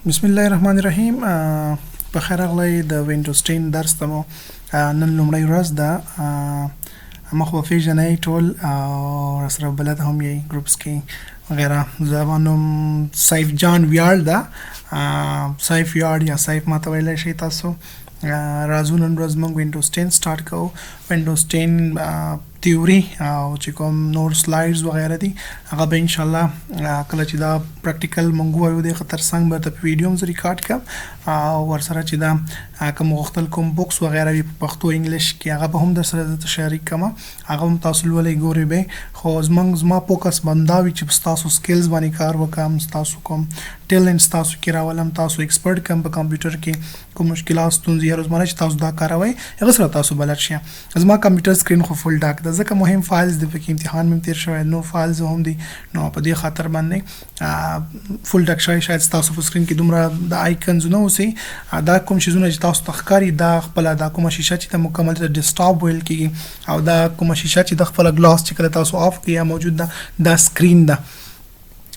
بسم الله الرحمن الرحیم. په خیر راغلی د وينډوز 10 درس ته مو نن لومړی ورځ ده. مخ به پیژنئ ټول او سره بلد هم یې ګروپس کې وغیره. زما نوم سیف جان ویاړ ده، سیف ویاړ یا سیف ماته ویلی شئ تاسو. راځو نن ورځ موږ وينډوز 10 سٹارټ کوو. وينډوز 10 تیوري او چې کوم نور سلایډز وغیره دي هغه به ان شاء الله کله چې دا پریکټیکل مونږ وایو د خطر څنګه به د ویډیو هم ریکارډ کړم او ورسره چې دا کوم غوښتل کوم بوکس وغیره په پښتو انګلیش کې هغه به هم در سره د شریک کوم، هغه هم تاسو لولئ ګورئ به. خو زما فوکس باندې وي چې تاسو سکلز باندې کار وکم، تاسو کوم ټیلنټ تاسو کې راولم، تاسو ایکسپرت کوم په کمپیوټر کې کوم مشکلات ستونزې روزمره چې تاسو دا کاروئ هغه سره تاسو بلد شئ. زما کمپیوټر سکرین خو فل ډاک ده ځکه مهم فایلز د پکې امتحان مې تیر شوی، نو فایلز هم دي، نو په دې خاطر باندې فل ډاک شوی. شاید تاسو په سکرین کې دومره د آیکنز نه اوسي، دا کوم شیزونه چې تاسو تخکاری دا خپل دا کومه شیشه چې د مکمل د ډیسکټاپ ویل کیږي او دا کومه شیشه چې د خپل ګلاس چې کله تاسو آف کړئ موجود ده دا سکرین ده.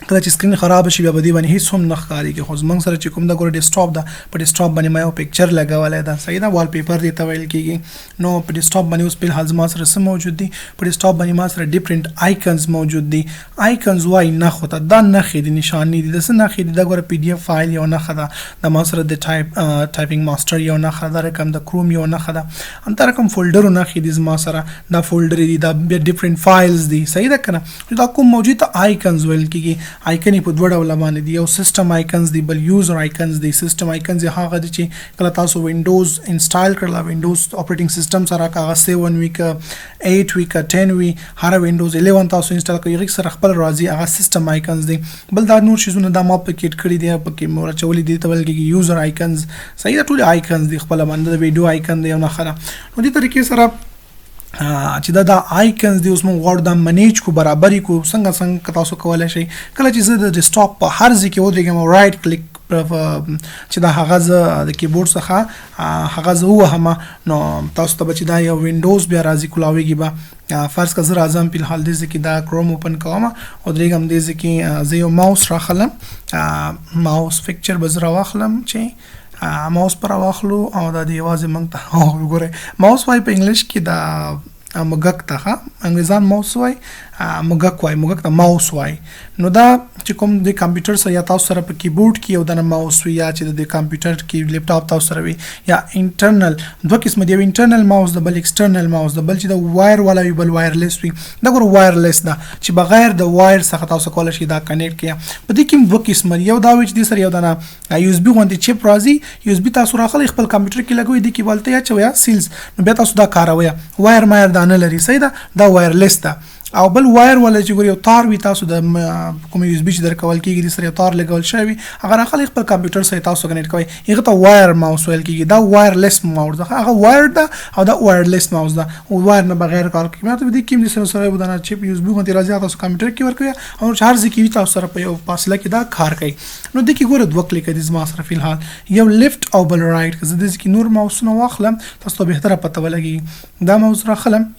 کله چې سکرین خراب شي بیا به دې باندې هیڅ هم نه ښکارېږي. خو زموږ سره چې کوم د ګوره ډیسکټاپ ده په ډیسکټاپ باندې ما یو پکچر لګولی ده، صحیح ده، وال پیپر دې ته ویل کېږي. نو په ډیسکټاپ باندې اوس فلحال زما سره څه موجود دي؟ په ډیسکټاپ باندې ما سره ډیفرنٹ آیکنز موجود دي. آیکنز وایي نښو ته، دا نښې دي، نشانې دي. د څه نښې دي؟ دا ګوره پی ډي اف فایل یو نښه ده، د ما سره د ټایپینګ ماسټر یو نښه ده، رقم د کروم یو نښه ده، همدا رقم فولډرو نښې دي زما سره، دا فولډر دي، دا بیا ډیفرنٹ فایلز دي، صحیح ده که نه؟ دا کوم موجود ته آیکنز ویل کېږي. آیکن یې په دوه ډوله باندې دي، یو سیسټم آیکنز دي، بل یوزر آیکنز دي. سیسټم آیکنز هغه دي چې کله تاسو وينډوز انسټال کړل، وينډوز اپریټینګ سیسټم سره هغه 7 وی که 8 وی که 10 وی هر وينډوز 11 تاسو انسټال کړئ هغه سره خپل راځي، هغه سیسټم آیکنز دي. بل دا نور شیزونه دا ما پکې کړی دي، پکې مور چولې دي ته ویل کېږي یوزر آیکنز، صحیح ده، ټول آیکنز دي. خپل باندې د ویډیو آیکن دی یو نه خره. نو دې طریقې سره چې دا آیکنز دی اوس موږ غواړو دا منیج کو برابرۍ کو څنګه تاسو کولی شئ. کله چې زه د ډیسکټاپ په هر ځای کې ودرېږم رایټ کلیک چې دا هغه زه د کیبورډ څخه هغه زه ووهم، نو تاسو ته به چې دا یو وینډوز بیا راځي کولاویږي به. فرض که زه راځم فلحال دې ځای کې دا کروم اوپن کوم او درېږم دې ځای کې زه یو ماوس راخلم، ماوس پکچر به زه راواخلم چې ماوس پر واخلو او دا دی یوازې موږ ته وګورئ. ماوس وای په انګلیش کې دا مګک ته، انګریزان ماوس وای، مګک وای، مګک ته ماوس وای. نو دا چې کوم د کمپیوټر سره یا تاسو سره په کیبورډ کې یو دنه ماوس وي یا چې د کمپیوټر کې لیپټاپ تاسو سره وي یا انټرنل، دوه قسم دي، انټرنل ماوس د بل ایکسټرنل ماوس د بل چې د وایر والا وي بل وایرلیس وي. دا ګوره وایرلیس ده چې بغیر د وایر څخه تاسو کولی شئ دا کنیکټ کړئ. په دې کې دوه قسم دي، یو دا وي چې دې سره یو دنه یو اس بي غوندې چپ راځي، یو اس بي تاسو راخلئ خپل کمپیوټر کې لګوئ، دې کې ولته یا چویا سیلز، نو بیا تاسو دا کاروئ. وایر مایر دا نه لري، صحیح ده، دا وایرلیس ده. او بل وایر ولا چې ګور یو تار وي تاسو د کوم یو اس بي چې درکول کېږي د سره یو تار لګول شوی هغه راخلي خپل کمپیوټر سره تاسو کنیکټ کوئ، هغه ته وایر ماوس ویل کېږي. دا وایرلیس ماوس ده، هغه وایر ده او دا وایرلیس ماوس ده، او وایر نه بغیر کار کوي. ماته دې کې د سره ودانه چپ یو اس بي غونډه راځي تاسو کمپیوټر کې ورکوي او هر ځای کې تاسو سره په یو فاصله کې دا کار کوي. نو د کې ګوره دوه کلیک دي زما سره فلحال، یو لیفت او بل رائټ. که زه د کې نور ماوسونه واخلم تاسو ته بهتره پته ولګي. دا ماوس راخلم،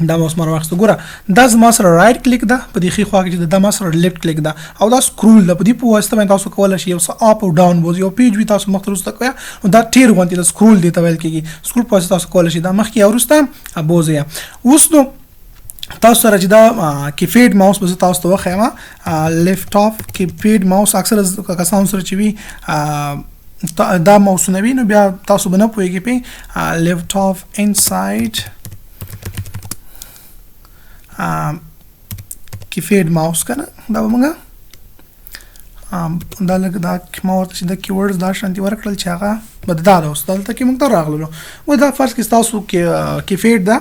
دا ماوس ما راوخسته، ګوره دا زما سره رایټ کلیک ده، په دې ښي خوا کې چې دا ما سره لیفت کلیک ده، او دا سکرول ده. په دې په واسطه باندې تاسو کولی شئ یو څه اپ او ډاون بوز، یو پیج وي تاسو مخ ته وروسته کوئ، نو دا ټیر غوندې د سکرول دې ته ویل کېږي. سکرول په واسطه تاسو کولی شئ دا مخکې او وروسته بوزئ. اوس نو تاسو سره چې دا کیپیډ ماوس به زه تاسو ته وښیم، لیپټاپ کیپیډ ماوس اکثره کسانو سره چې وي دا ماوسونه وي، نو بیا تاسو به نه پوهېږئ پې لیپټاپ انسایډ کیپیډ ماوس کنه، دا به موږ دا لږ دا ما ورته چې د کیورډز دا شانتي ورکړل چې هغه به دا ده. اوس دلته کې موږ ته راغللو و دا فرض کې ستاسو کیپیډ ده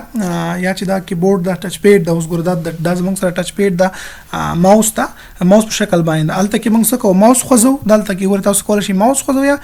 یا چې دا کیبورډ ده، ټچ پیډ ده. اوس ګوره دا زموږ سره ټچ پیډ ده، ماوس ده، ماوس په شکل باندې. هلته کې موږ څه کوو؟ ماوس خوځو. دلته کې ګوره تاسو کولی شئ ماوس خوځو یا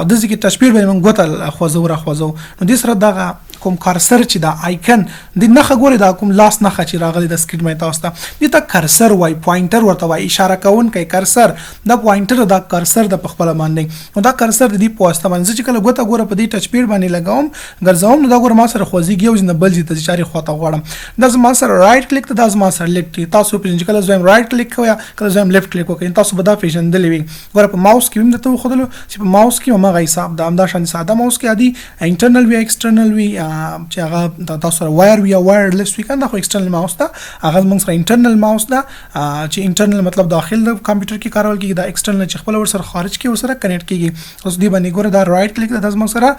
داسې کې ټچ پیډ باندې موږ ګوته خوځو راخوځو. نو دې سره دغه کوم کارسر چې دا ایکن د نخ ګوره دا کوم لاس نخ چې راغلی د سکرین مې تاسو ته دې ته کارسر وای پواينټر ورته وای اشاره کوون کوي کارسر دا پواينټر دا کارسر د خپل باندې نو دا کارسر د دې پواسطه باندې چې کله ګوته ګوره په دې ټچ پیډ باندې لګاوم ګرځوم نو دا ګوره ما سره خوځيږي او نه بل ځای ته چاري خواته غواړم دا زما سره رائټ کلیک ته دا زما سره لیفټ تاسو په کله زم رائټ کلیک کویا کله زم لیفټ کلیک وکړئ تاسو به دا پیژندلې وي ګوره په ماوس کې هم درته خودلو چې په ماوس کې ما حساب دا همدا شان ساده ماوس کې عادي انټرنل وی ایکسټرنل وی چې هغه تاسو سره وایر وی یا وایرلس وی کنه خو ایکسټرنل ماوس دا هغه موږ سره انټرنل ماوس دا چې انټرنل مطلب داخل د کمپیوټر کې کارول کیږي دا ایکسټرنل چې خپل ور سره خارج کې ور سره کنیکټ کیږي اوس دی باندې ګوره دا رائټ کلیک دا زما سره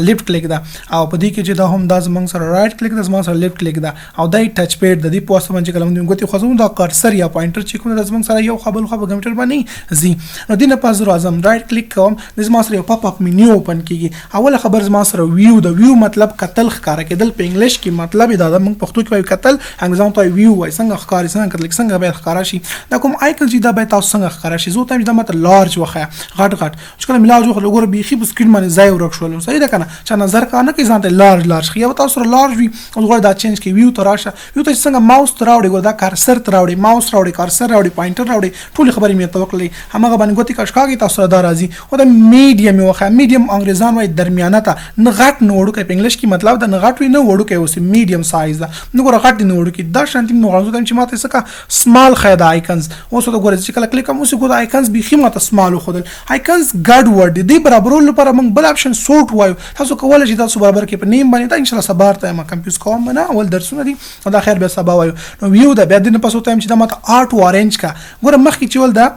لیفټ کلیک دا او په دې کې چې دا هم دا زما سره رائټ کلیک دا زما سره لیفټ کلیک دا او دا ټچ پیډ د دې پوسټ باندې کلم دی ګوتې خو دا کارسر یا پواينټر چې کوم د زما سره یو خبل خو کمپیوټر باندې زی نو دینه پاز اعظم رائټ کلیک کوم د زما سره یو پاپ اپ مینیو اوپن کیږي اوله خبر زما سره ویو د ویو مطلب قتل ښکارا کېدل په انګلیش کې مطلب دا د موږ پښتو کې وایو قتل انګریزانو ته ویو وایي څنګه ښکاري څنګه قتل څنګه به ښکارا شي دا کوم آیکن چې دا به تاسو څنګه ښکارا شي زه ته دا ماته لارج وخه غټ چې کله ملاو خو لګور بيخي په سکرین باندې ځای ورک شول صحیح ده کنه چې نظر کانه کې ځانته لارج خو تاسو سره لارج وي او غوړ دا چینج کې ویو ته راشه ویو ته څنګه ماوس ته راوړي ګور دا کارسر ته راوړي ماوس راوړي کارسر راوړي پواينټر راوړي ټول خبرې مې توکلې همغه باندې ګوتې کاشکاږي تاسو سره دا راځي او دا میډیم وخه میډیم انګریزان وایي درمیانه ته نه غټ نه وړو کې په انګلیش کې مطلب دا نه غټ وي نه وړو کې اوس میډیم سایز دا نو ګور غټ نه وړو کې دا شانتي نو غوښتم چې ماته څه سمال خیدا آیکنز اوس دا ګور چې کله کلیک کوم اوس ګور آیکنز بيخي ماته سمال خودل آیکنز ګډ ورډ دي برابرولو لپاره موږ بل اپشن سورت وایو تاسو کولای شئ تاسو برابر کې په نیم باندې دا ان شاء الله سبا ته ما کمپیوټر کوم نه اول درسونه دي دا خیر به سبا وایو نو ویو دا بیا د نه پاسو ته چې دا ماته آټو اورنج کا ګور مخکې چې ول دا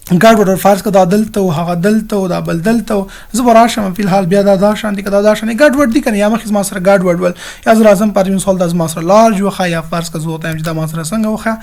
ګاډ ورډ فرض کړه دا دلته او هغه دلته او دا بل دلته زه براشم په الحال بیا دا شان دي کدا دا شان ګاډ ورډ دي کنه یا مخ ما سره ګاډ ورډ ول یا زه اعظم پر انسټال د ما سره لارج وخه یا فرض کړه زه ته دا ما سره څنګه وخه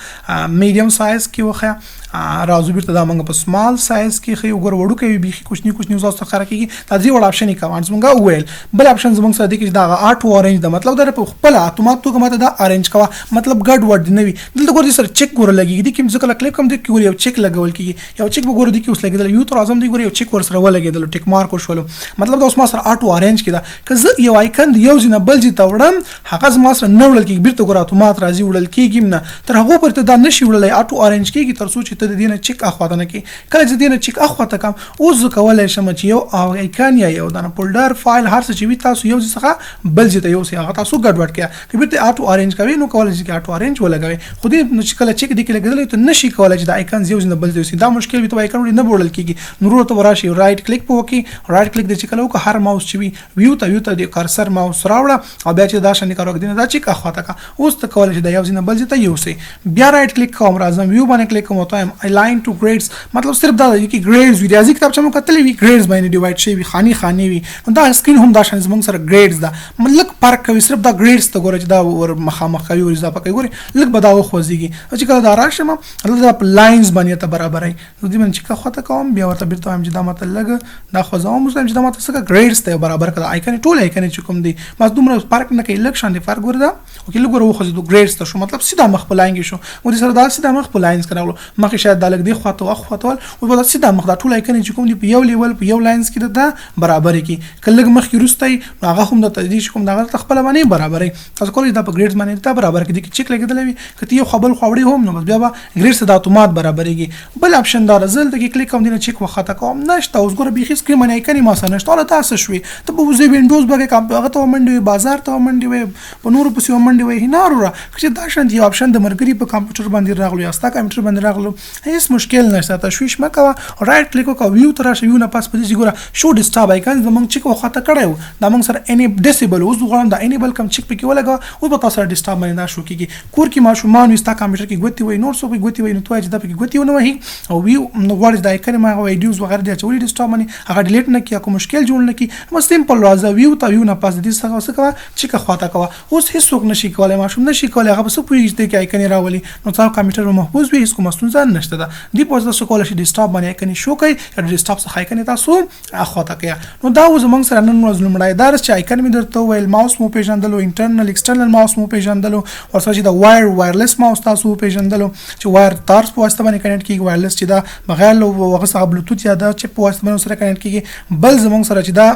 میډیم سایز کې وخه راځو بیرته دا موږ په سمال سایز کې خو وګور وړو کې بيخي کوچني زاست خره کېږي دا دې وړ اپشن کومانډز موږ ویل بل اپشن زموږ سره دي چې دا آټو اورنج دا مطلب دا په خپل اتومات تو کومه دا اورنج کوا مطلب ګډ ورډ نه وي دلته ګور دي سره چک ګور لګي دي کوم ځکه کلیک کوم دي ګور یو چک لګول کېږي یو چک وګور دي کې اوس لګیدل یو تر اعظم دی ګور یو چک ور سره ولګیدل ټیک مارک وشول مطلب دا اوس ما سره آټو اورنج کې دا که یو آیکن یو ځنه بل ځای ته وړم هغه ما سره نه وړل کېږي بیرته ګور اتومات راځي وړل کېږي نه تر هغه پرته دا نشي وړلای آټو اورنج کېږي تر څو چې ته دینه چک اخواته کې کله چې دینه چک اخواته کوم اوس کولای شم چې یو ایکن یا یو دانه فولډر فایل هر څه چې وي تاسو یو څخه بل ځای ته یو څه هغه تاسو ګډ وډ کړئ که بیرته آټو اورنج کوي نو کولای شئ آټو اورنج ولګوي خو دې نو چې کله چک دی کې لګیدل ته نشي کولای چې دا ایکن یو ځنه بل ځای دا مشکل وي ته ایکن نه وړل کېږي نور ته وراشي رائټ کلیک پوکي رائټ کلیک د چې کله وک هر ماوس چې وي ویو ته د کارسر ماوس راوړه او بیا چې دا شنه کارو کړي دا چک اخواته کا اوس ته کولای شئ دا یو ځنه بل ځای ته یو څه بیا رائټ کلیک کوم راځم ویو باندې کلیک کوم ته الاین ټو ګریډز مطلب صرف دا دی چې ګریډز وی ریاضي کتاب چې موږ کتلې وی ګریډز باندې ډیوایډ شي وی خاني وی دا سکرین هم دا شان زموږ سره ګریډز دا ملک فرق کوي صرف دا ګریډز ته ګوره چې دا ور مخامخ کوي ور اضافه کوي ګوره لک بداو خوځيږي چې کله دا راشم الله دا لاینز باندې ته برابرای نو دې من چې کا خواته کوم بیا ورته بیرته هم چې دا ماته لګ دا خوځاو مسلم چې دا ماته څنګه ګریډز ته برابر کړه آیکن ټول آیکن چې کوم دی ما دومره فرق نه کوي لک شان دي فرق ګوره دا او کې لګوره خوځي دوه ګریډز ته شو مطلب سیده مخ په لاین کې شو او دې سره دا سیده مخ په لاینز کړهلو مخ شاید دا لګ دی خواته اخواته او دا سیده مخ دا ټول آیکن چې کوم دی په یو لیول په یو لاینز کې دا برابر کی کله مخ کې روستای هغه هم د تدریج کوم دا خپل باندې برابرې تاسو کولای دا په ګریډز باندې دا برابر کې د چک لګیدل وي کته یو خپل خوړی هم نو بیا به ګریډز د اتومات برابرېږي بل اپشن دا رزلت کې کلیک کوم دینه چک وخته کوم نشته اوس ګوره بيخي سکرین باندې ایکن ما سره نشته تاسو شوي ته په ويندوز باندې کمپیوټر ته منډي بازار ته منډي وي په نور په سیمه منډي وي هنارو چې دا شان دی اپشن د مرګري په کمپیوټر باندې راغلو یا ستا کمپیوټر باندې راغلو هیڅ مشکل نشته تشویش مکوه رائټ کلیک وکړه ویو تر شو نه پاس پدې ګوره شو ډیسټاب آیکن زمونږ چک وخته کړو دا موږ سره اني ډیسیبل اوس غواړم دا انیبل کم چک پکې ولګا او په تاسو سره ډیسټاب باندې دا شو کیږي کور کې ماشومان وستا کمپیوټر کې ګوتی وي نور څه ګوتی وي نو توای چې دا پکې ګوتی ونه وي او ویو نو غواړي دا آیکن ما ویډیوز وغیرہ د چولې ډیسټاب باندې هغه ډیلیټ نه کیه کوم مشکل جوړ نه کی نو سیمپل راځه ویو ته ویو نه پاس دې څنګه څه کوه چک خواته کوه اوس هیڅ نشي کولای ماشوم نشي کولای هغه څه پوهیږي چې آیکن راولي نو تاسو کمپیوټر محفوظ وي هیڅ کوم ستونزه نشته دا دی پوز تاسو کولای شئ ډیسټاب باندې آیکن شو کوي یا ډیسټاب څخه آیکن تاسو اخواته کوي نو دا زمونږ سره نن ورځ لومړی درس چې آیکن مې درته ویل ماوس مو پیژندلو انټرنل ایکسټرنل ماوس مو پیژندلو ورسره چې دا وایرلس ماوس تاسو پیژندلو چې وایر تار په واسطه باندې کنیکټ کیږي وایرلس چې دا بغیر له هغه څخه بلوتوث یا دا چې په واسطه باندې سره کنیکټ کیږي بل زمونږ سره چې دا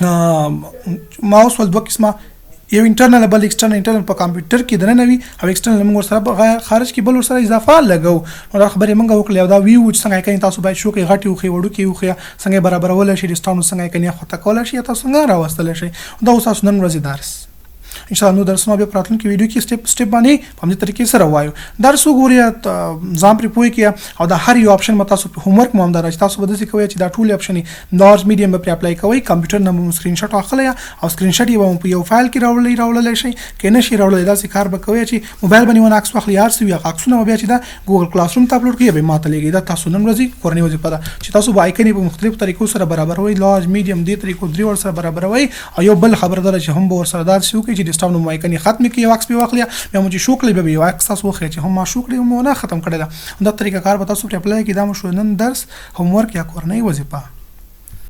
ماوس ول دوه قسمه یو انټرنل بل ایکسټرنل انټرنل په کمپیوټر کې دنه نوي او ایکسټرنل موږ سره خارج کې بل سره اضافه لګو نو خبرې موږ وکړو دا ویو چې څنګه کوي تاسو باید شو کې غټي او خې وړو کې او خې څنګه برابرول شي ډیسټاون څنګه کوي خو تکول شي تاسو څنګه راوستل شي دا اوس تاسو نن ورځ درس ان شاء الله نو درسونه به پراتلون کې ویډیو کې سټپ سټپ باندې په دې طریقې سره وایو درس وګورئ ځان پر پوي کې او دا هر یو اپشن متا تاسو په هوم ورک مو هم درځي تاسو به دې کوی چې دا ټول اپشن لارج میډیم په اپلاي کوي کمپیوټر نه سکرین شاټ اخلئ او سکرین شاټ یې په یو فایل کې راولل شي کې نه شي راولل دا څه کار به کوي چې موبایل باندې ونه عکس واخلي یار سوي عکسونه بیا چې دا ګوګل کلاس روم ته اپلوډ کړئ به ماته لګي دا تاسو نن ورځې کورنئ وظیفه ده چې تاسو به ایکن په مختلف طریقو سره برابروي لارج میډیم دې طریقو درې ور سره برابروي او یو بل خبردار چې هم به ور سره دار شي چې ډیسټاون مو ایکن ختم کی یو عکس په واخلیا بیا مو چې شو کړی به یو عکس تاسو خو چې هم ما شو کړی مو نه ختم کړی دا طریقه کار به تاسو پر اپلای کې دا مو شو نن درس هوم ورک یا کورنئ وظیفه